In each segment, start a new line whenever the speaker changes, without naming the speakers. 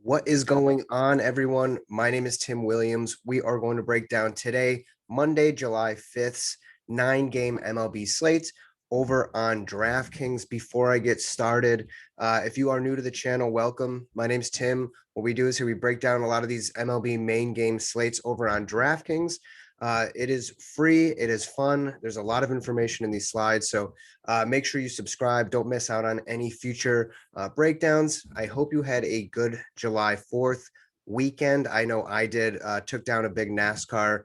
What is going on, everyone? My name is Tim Williams. We are going to break down today, Monday, July 5th, 9-game MLB slate over on DraftKings. Before I get started, if you are new to the channel, welcome. My name's Tim. What we do is here we break down a lot of these MLB main game slates over on DraftKings. It is free. It is fun. There's a lot of information in these slides. So make sure you subscribe. Don't miss out on any future breakdowns. I hope you had a good July 4th weekend. I know I did. Took down a big NASCAR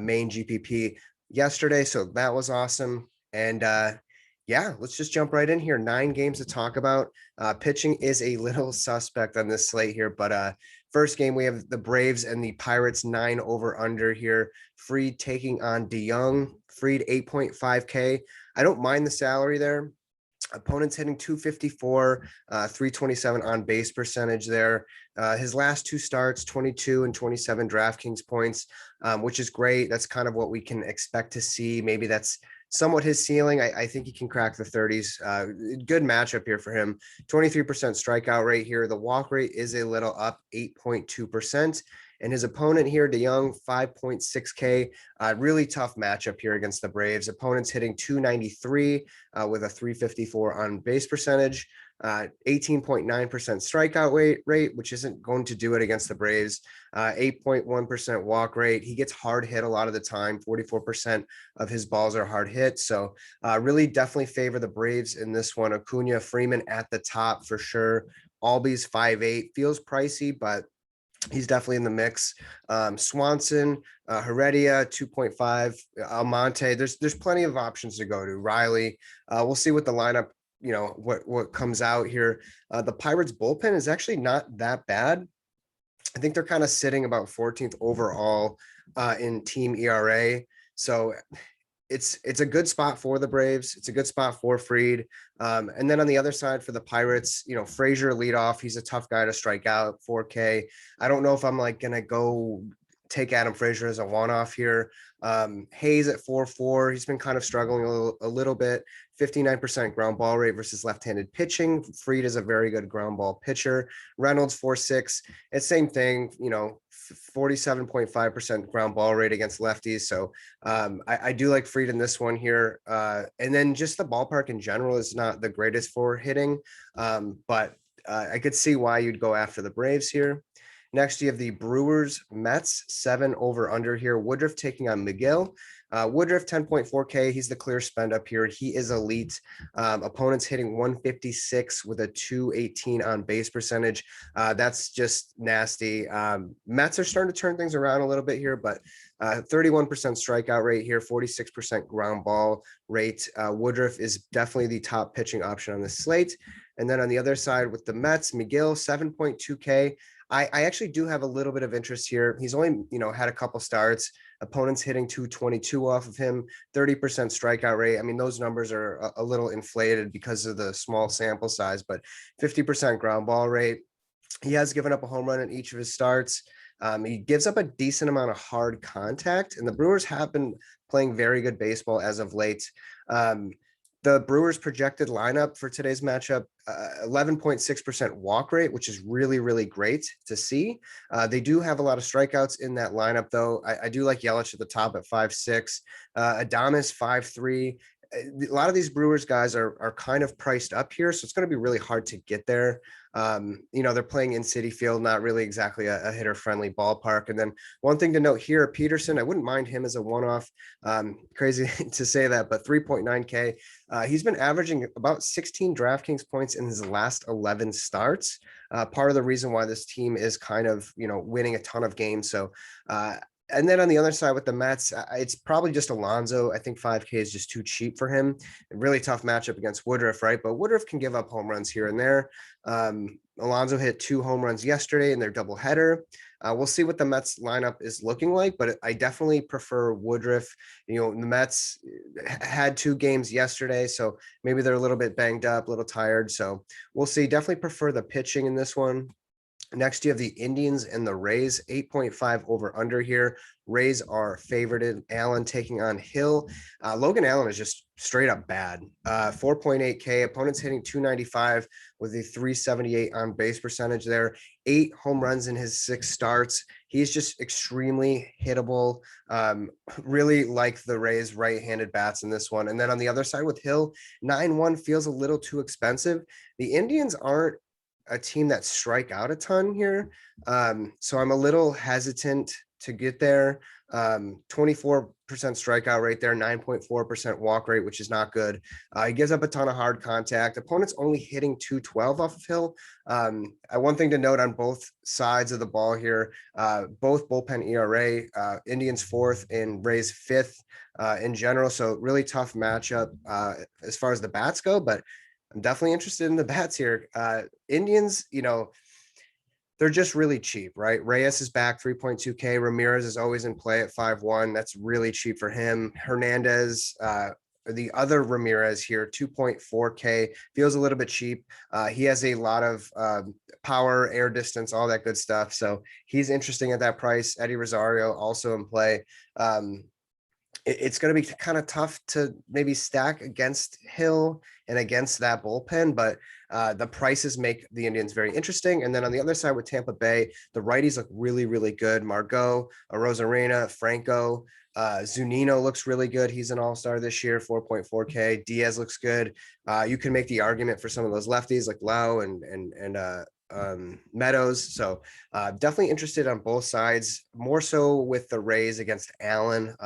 main GPP yesterday. So that was awesome. And yeah, let's just jump right in here. 9 games to talk about. Pitching is a little suspect on this slate here, but first game, we have the Braves and the Pirates 9 over under here. Fried taking on DeYoung. Fried 8.5K. I don't mind the salary there. Opponents hitting 254, 327 on base percentage there. His last 2 starts, 22 and 27 DraftKings points, which is great. That's kind of what we can expect to see. Maybe that's somewhat his ceiling. I think he can crack the 30s. Good matchup here for him. 23% strikeout rate here. The walk rate is a little up, 8.2%. And his opponent here, DeYoung, 5.6K. Really tough matchup here against the Braves. Opponents hitting 293 with a 354 on base percentage. 18.9% strikeout rate, which isn't going to do it against the Braves. 8.1% walk rate. He gets hard hit a lot of the time. 44% of his balls are hard hit. So really definitely favor the Braves in this one. Acuna, Freeman at the top for sure. Albies 5.8 feels pricey, but he's definitely in the mix. Swanson, Heredia, 2.5, Almonte. There's plenty of options to go to. Riley. We'll see what the lineup, what comes out here. The Pirates bullpen is actually not that bad. I think they're kind of sitting about 14th overall in team ERA. So it's a good spot for the Braves. It's a good spot for Fried. And then on the other side for the Pirates, Frazier leadoff. He's a tough guy to strike out, 4K. I don't know if I'm going to go take Adam Frazier as a one-off here. Hayes at 4.4. He's been kind of struggling a little bit. 59% ground ball rate versus left-handed pitching. Fried is a very good ground ball pitcher. Reynolds 4.6. It's same thing, 47.5% ground ball rate against lefties. So I do like Fried in this one here. And then just the ballpark in general is not the greatest for hitting, but I could see why you'd go after the Braves here. Next, you have the Brewers Mets 7 over under here. Woodruff taking on Miguel. Woodruff 10.4K. He's the clear spend up here. He is elite. Opponents hitting 156 with a 218 on base percentage. That's just nasty. Mets are starting to turn things around a little bit here, but 31% strikeout rate here, 46% ground ball rate. Woodruff is definitely the top pitching option on the slate. And then on the other side with the Mets, McGill 7.2K. I actually do have a little bit of interest here. He's only, had a couple starts. Opponents hitting 222 off of him, 30% strikeout rate. I mean, those numbers are a little inflated because of the small sample size, but 50% ground ball rate. He has given up a home run in each of his starts. He gives up a decent amount of hard contact, and the Brewers have been playing very good baseball as of late. The Brewers projected lineup for today's matchup, 11.6% walk rate, which is really, really great to see. They do have a lot of strikeouts in that lineup, though. I do like Yelich at the top at 5.6, Adames 5.3. A lot of these Brewers guys are kind of priced up here, so it's going to be really hard to get there. They're playing in Citi Field, not really exactly a hitter-friendly ballpark. And then one thing to note here, Peterson, I wouldn't mind him as a one-off. Crazy to say that, but 3.9K. He's been averaging about 16 DraftKings points in his last 11 starts. Part of the reason why this team is kind of, winning a ton of games. So and then on the other side with the Mets, it's probably just Alonso. I think 5K is just too cheap for him. A really tough matchup against Woodruff, right? But Woodruff can give up home runs here and there. Alonso hit 2 home runs yesterday in their doubleheader. We'll see what the Mets lineup is looking like, but I definitely prefer Woodruff. The Mets had 2 games yesterday, so maybe they're a little bit banged up, a little tired. So we'll see. Definitely prefer the pitching in this one. Next, you have the Indians and the Rays, 8.5 over under here. Rays are favorited. Allen taking on Hill. Logan Allen is just straight up bad. 4.8K. Opponents hitting 295 with a 378 on base percentage there. 8 home runs in his 6 starts. He's just extremely hittable. Really like the Rays right-handed bats in this one. And then on the other side with Hill, 9-1 feels a little too expensive. The Indians aren't a team that strike out a ton here. So I'm a little hesitant to get there. 24% strikeout rate there, 9.4% walk rate, which is not good. He gives up a ton of hard contact. Opponents only hitting 212 off of Hill. One thing to note on both sides of the ball here, both bullpen ERA, Indians 4th and Rays 5th in general. So really tough matchup as far as the bats go, but I'm definitely interested in the bats here. Indians, they're just really cheap, right? Reyes is back 3.2K. Ramirez is always in play at 5-1. That's really cheap for him. Hernandez, the other Ramirez here, 2.4K, feels a little bit cheap. He has a lot of power, air distance, all that good stuff. So he's interesting at that price. Eddie Rosario also in play. It's going to be kind of tough to maybe stack against Hill and against that bullpen, but the prices make the Indians very interesting. And then on the other side with Tampa Bay, the righties look really, really good. Margot, Rosarena, Franco, Zunino looks really good. He's an all-star this year, 4.4K. Diaz looks good. You can make the argument for some of those lefties like Lau and Meadows. So definitely interested on both sides, more so with the Rays against Allen.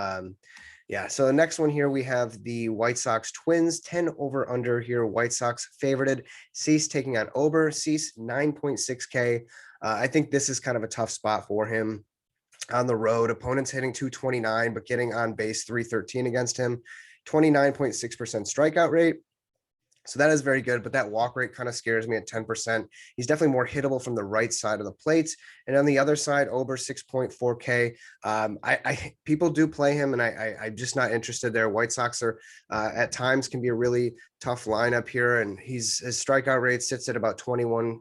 Yeah, so the next one here, we have the White Sox Twins, 10 over under here. White Sox favorited. Cease taking on Ober. Cease 9.6K. I think this is kind of a tough spot for him on the road. Opponents hitting 229, but getting on base 313 against him. 29.6% strikeout rate. So that is very good, but that walk rate kind of scares me at 10%. He's definitely more hittable from the right side of the plate. And on the other side, Ober 6.4K. People do play him, and I'm just not interested there. White Sox are at times can be a really tough lineup here, and his strikeout rate sits at about 21%.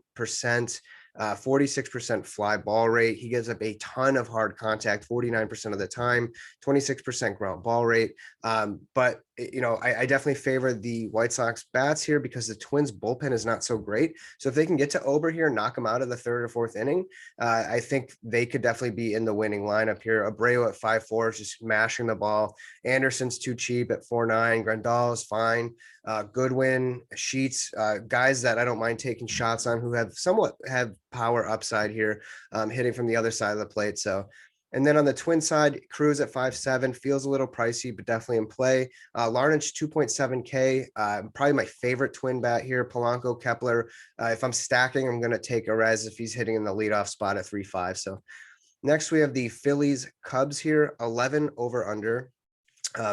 46% fly ball rate. He gives up a ton of hard contact, 49% of the time, 26% ground ball rate. But I definitely favor the White Sox bats here because the Twins bullpen is not so great. So if they can get to Ober here, knock him out of the 3rd or 4th inning, I think they could definitely be in the winning lineup here. Abreu at 5.4 is just mashing the ball. Anderson's too cheap at 4.9. Grandal is fine. Goodwin, Sheets, guys that I don't mind taking shots on who have power upside here, hitting from the other side of the plate. So, and then on the Twin side, Cruz at 5.7 feels a little pricey, but definitely in play. Larnach 2.7K, probably my favorite Twin bat here. Polanco, Kepler. If I'm stacking, I'm going to take Arez if he's hitting in the leadoff spot at 3.5. So next we have the Phillies Cubs here, 11 over under.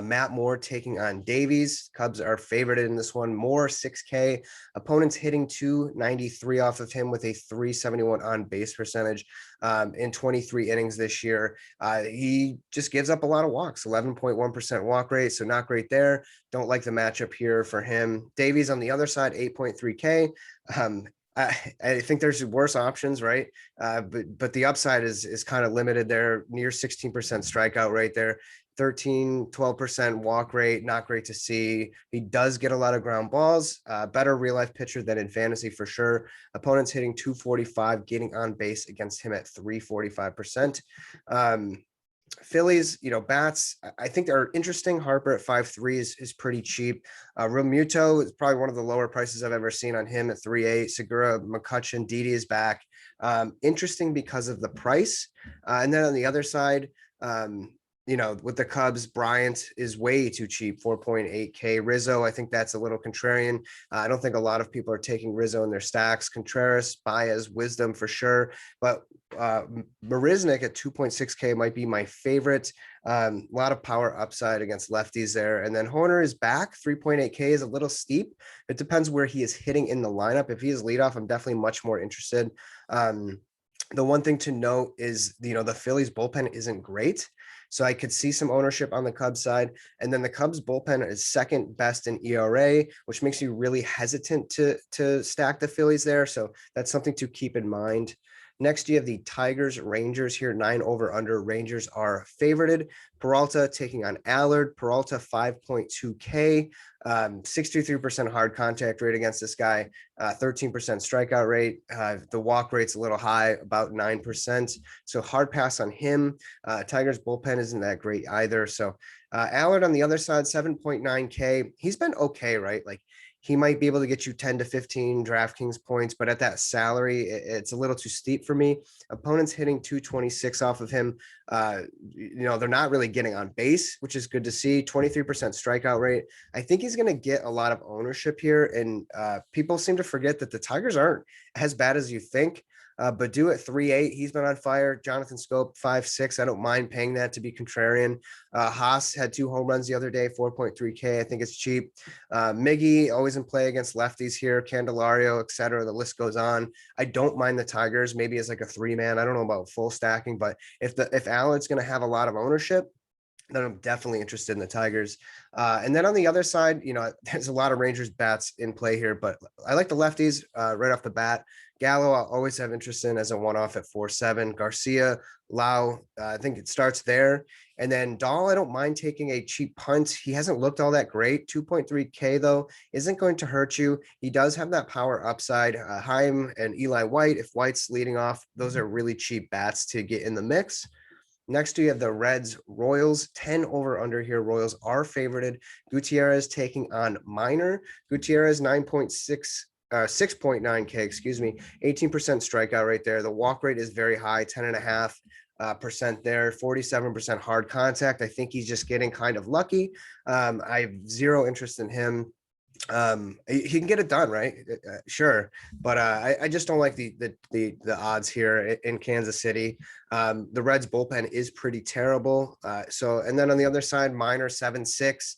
Matt Moore taking on Davies. Cubs are favorited in this one. Moore 6K. Opponents hitting 293 off of him with a 371 on base percentage in 23 innings this year. He just gives up a lot of walks, 11.1% walk rate. So not great there. Don't like the matchup here for him. Davies on the other side, 8.3K. I think there's worse options, right? But the upside is kind of limited there, near 16% strikeout rate there. 12% walk rate, not great to see. He does get a lot of ground balls, better real life pitcher than in fantasy for sure. Opponents hitting 245, getting on base against him at 345%. Phillies, bats, I think they're interesting. Harper at 5.3 is pretty cheap. Realmuto is probably one of the lower prices I've ever seen on him at 3.8. Segura, McCutcheon, Didi is back. Interesting because of the price. And then on the other side, with the Cubs, Bryant is way too cheap, 4.8K. Rizzo, I think that's a little contrarian. I don't think a lot of people are taking Rizzo in their stacks. Contreras, Baez, Wisdom for sure. But Marisnik at 2.6K might be my favorite. A lot of power upside against lefties there. And then Horner is back. 3.8K is a little steep. It depends where he is hitting in the lineup. If he is leadoff, I'm definitely much more interested. The one thing to note is, the Phillies bullpen isn't great. So I could see some ownership on the Cubs side. And then the Cubs bullpen is second best in ERA, which makes you really hesitant to stack the Phillies there. So that's something to keep in mind. Next, you have the Tigers Rangers here, 9 over under. Rangers are favorited. Peralta taking on Allard. Peralta 5.2K, 63% hard contact rate against this guy, 13% strikeout rate. The walk rate's a little high, about 9%. So hard pass on him. Tigers bullpen isn't that great either. So Allard on the other side, 7.9K. He's been okay, right? Like he might be able to get you 10 to 15 DraftKings points, but at that salary, it's a little too steep for me. Opponents hitting 226 off of him. They're not really getting on base, which is good to see. 23% strikeout rate. I think he's going to get a lot of ownership here. And people seem to forget that the Tigers aren't as bad as you think. But do at 3.8. He's been on fire. Jonathan Scope 5.6. I don't mind paying that to be contrarian. Haas had 2 home runs the other day, 4.3K. I think it's cheap. Miggy always in play against lefties here, Candelario, etc. The list goes on. I don't mind the Tigers, maybe as like a 3-man. I don't know about full stacking, but if Allen's going to have a lot of ownership, then I'm definitely interested in the Tigers. And then on the other side, there's a lot of Rangers bats in play here, but I like the lefties right off the bat. Gallo, I'll always have interest in as a one-off at 4.7. Garcia, Lau, I think it starts there. And then Dahl, I don't mind taking a cheap punt. He hasn't looked all that great. 2.3K, though, isn't going to hurt you. He does have that power upside. Haim and Eli White, if White's leading off, those are really cheap bats to get in the mix. Next, we have the Reds Royals, 10 over under here. Royals are favorited. Gutierrez taking on Minor. Gutierrez 6.9K, 18% strikeout rate there. The walk rate is very high, 10.5% there, 47% hard contact. I think he's just getting kind of lucky. I have zero interest in him. He can get it done, right? Sure, but I just don't like the odds here in Kansas City. The Reds bullpen is pretty terrible. And then on the other side, Minor 7.6.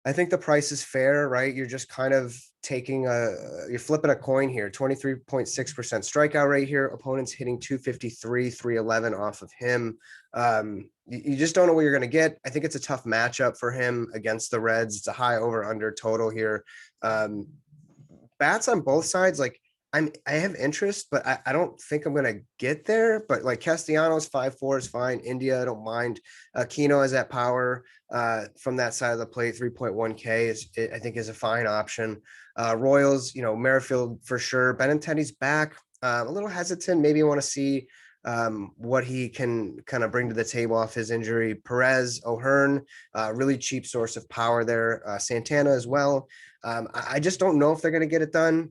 I think the price is fair, right? You're just kind of you're flipping a coin here. 23.6% strikeout rate here. Opponents hitting 253, 311 off of him. You just don't know what you're going to get. I think it's a tough matchup for him against the Reds. It's a high over under total here. Bats on both sides, like I have interest, but I don't think I'm going to get there. But like Castellanos 5.4 is fine. India, I don't mind. Aquino has that power from that side of the plate. 3.1K I think is a fine option. Royals, Merrifield for sure. Benintendi's back. A little hesitant. Maybe you want to see what he can kind of bring to the table off his injury. Perez, O'Hearn, really cheap source of power there. Santana as well. I just don't know if they're going to get it done.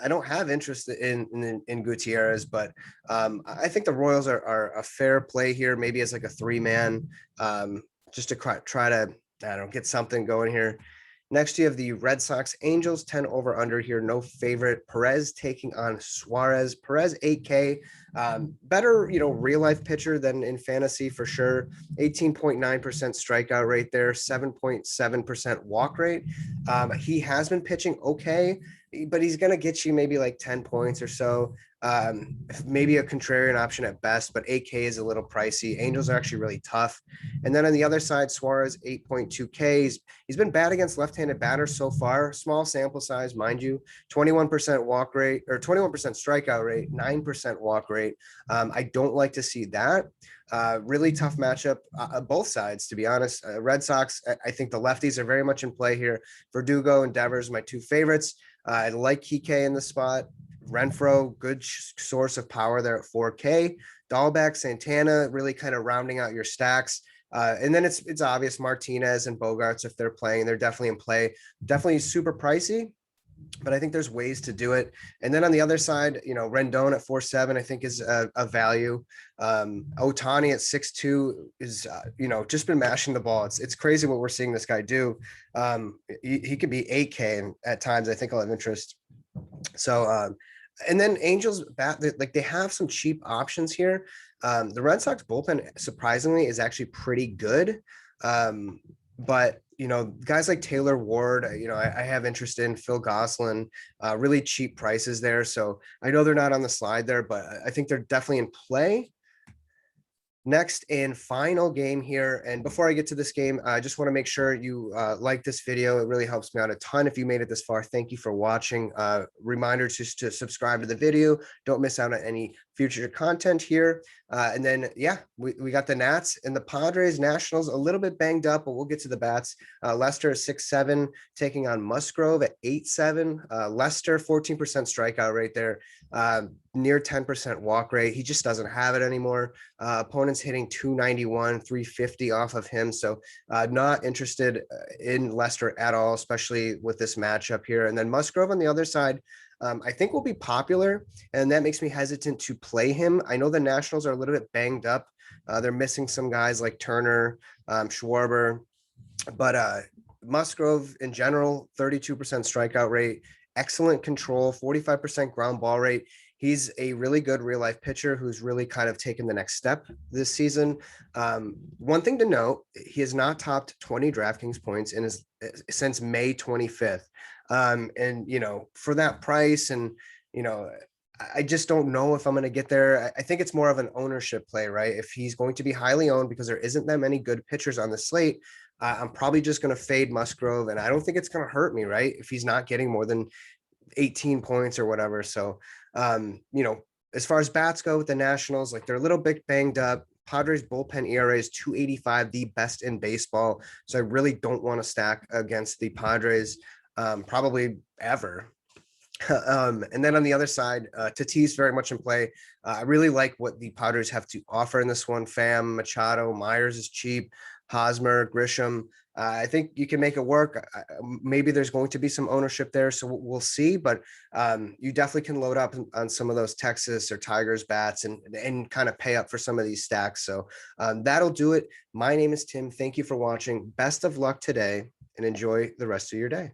I don't have interest in Gutierrez, but I think the Royals are a fair play here, maybe as like a 3-man, just to try to, get something going here. Next, you have the Red Sox Angels, 10 over under here, no favorite. Perez taking on Suarez. Perez 8K, better, real life pitcher than in fantasy for sure. 18.9% strikeout rate there, 7.7% walk rate. He has been pitching okay, but he's going to get you maybe like 10 points or so. Maybe a contrarian option at best, but 8K is a little pricey. Angels are actually really tough. And then on the other side, Suarez 8.2K. He's been bad against left-handed batters so far. Small sample size, mind you. 21% walk rate or 21% strikeout rate, 9% walk rate. I don't like to see that. Really tough matchup, both sides, to be honest. Red Sox, I think the lefties are very much in play here. Verdugo and Devers, my 2 favorites. I like Kike in the spot. Renfro, good source of power there at 4K. Dahlbeck, Santana, really kind of rounding out your stacks. And then it's obvious Martinez and Bogarts, if they're playing, they're definitely in play. Definitely super pricey, but I think there's ways to do it. And then on the other side, Rendon at 4.7, I think is a value. Otani at 6.2 is, just been mashing the ball. It's crazy what we're seeing this guy do. He could be 8K and at times I think I'll have interest. So, and then Angels they have some cheap options here. The Red Sox bullpen surprisingly is actually pretty good. But guys like Taylor Ward, I have interest in Phil Gosselin, really cheap prices there. So I know they're not on the slide there, but I think they're definitely in play. Next and final game here. And before I get to this game, I just want to make sure you like this video. It really helps me out a ton. If you made it this far, thank you for watching. Reminder just to subscribe to the video. Don't miss out on any future content here. And then, yeah, we got the Nats and the Padres. Nationals a little bit banged up, but we'll get to the bats. Lester is 6-7, taking on Musgrove at 8-7. Lester, 14% strikeout rate there. Near 10% walk rate. He just doesn't have it anymore. Opponents hitting 291, 350 off of him. So not interested in Lester at all, especially with this matchup here. And then Musgrove on the other side, I think will be popular, and that makes me hesitant to play him. I know the Nationals are a little bit banged up. They're missing some guys like Turner, Schwarber, but Musgrove in general, 32% strikeout rate, excellent control, 45% ground ball rate. He's a really good real life pitcher who's really kind of taken the next step this season. One thing to note, he has not topped 20 DraftKings points since May 25th. And, for that price and, I just don't know if I'm going to get there. I think it's more of an ownership play, right? If he's going to be highly owned because there isn't that many good pitchers on the slate, I'm probably just going to fade Musgrove, and I don't think it's going to hurt me, right? If he's not getting more than 18 points or whatever. So, as far as bats go with the Nationals, like they're a little bit banged up. Padres bullpen ERA is 2.85, the best in baseball. So I really don't want to stack against the Padres, probably ever. And then on the other side, Tatis very much in play. I really like what the Padres have to offer in this one. Pham, Machado, Myers is cheap, Hosmer, Grisham. I think you can make it work. Maybe there's going to be some ownership there, so we'll see. But you definitely can load up on some of those Texas or Tigers bats and kind of pay up for some of these stacks. So that'll do it. My name is Tim. Thank you for watching. Best of luck today, and enjoy the rest of your day.